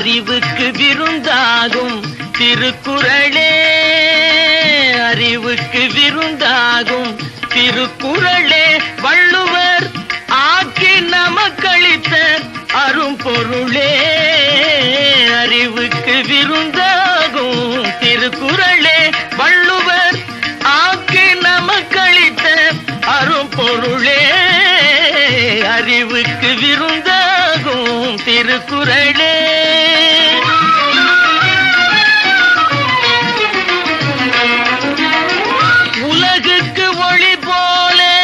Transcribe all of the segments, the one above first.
அறிவுக்கு விருந்தாகும் திருக்குறளே, அறிவுக்கு விருந்தாகும் திருக்குறளே, வள்ளுவர் ஆக்கி நமக்களித்த அரும்பொருளே. அறிவுக்கு விருந்தாகும் திருக்குறளே, வள்ளுவர் ஆக்கி நமக்களித்த அரும்பொருளே. அறிவுக்கு விருந்தாகும் திருக்குறளே. உலகுக்கு ஒளி போலே,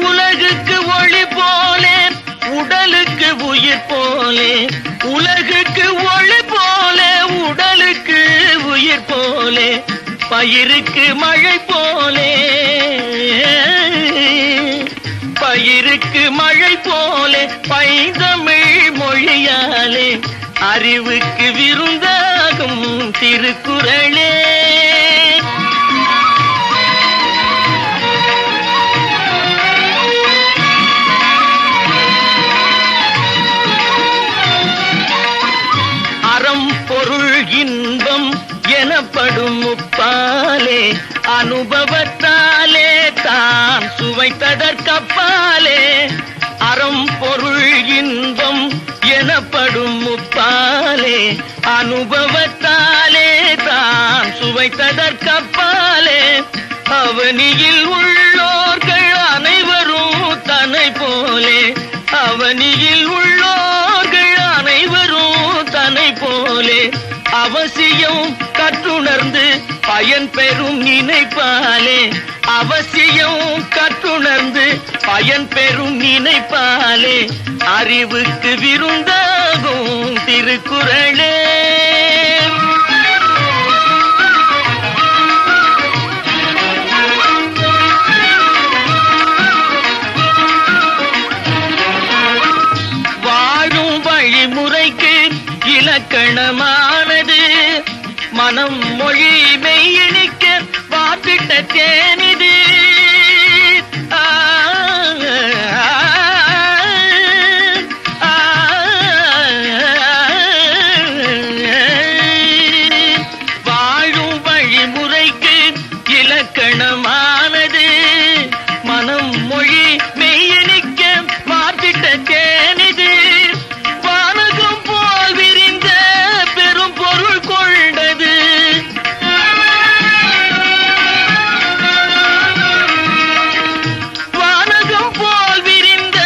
உலகுக்கு ஒளி போலே, உடலுக்கு உயிர் போலே. உலகுக்கு ஒளி போலே, உடலுக்கு உயிர் போலே. பயிருக்கு மழை போலே, பயிருக்கு மழை போலே, பைந்தமிழ் மொழியாலே. அறிவுக்கு விருந்தாகும் திருக்குறளே. அறம் பொருள் இன்பம் எனப்படும் முப்பாலே, அனுபவத்தாலே தான் சுவைத்ததற்கப்பாலே. அறம் பொருள் இன்பம் எனப்படும் முப்பாலே, அனுபவத்தாலே தான் சுவைத்ததற்கப்பாலே. அவனியில் உள்ளோர்கள் அனைவரும் தன்னை போலே, அவனியில் உள்ளோர்கள் அனைவரும் தன்னை போலே. அவசியம் கற்றுணர்ந்து பயன் பெறும் நினைப்பாலே, அவசியம் கற்றுணர்ந்து பயன் பெறும் நினைப்பாலே. அறிவுக்கு விருந்தாகும் திருக்குறளே. வாழும் வழிமுறைக்கு இலக்கணமானது, மனம் மொழி மெய்யினிக்க வாத்திட்ட தேனிது. வாழும் வழிமுறைக்கு இலக்கணமானது, மனம் மொழி மெய்யினிக்க வாத்திட்ட தேனிது. வானகம் போல் விரிந்த பெரும் பொருள் கொண்டது, வானகம் போல் விரிந்த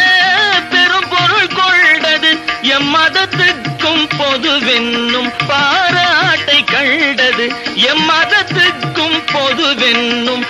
பெரும் பொருள் கொண்டது. எம்மதத்துக்கும் பொதுவென்னும் பாராட்டை கண்டது, எம்மதத்துக்கும் பொதுவென்னும்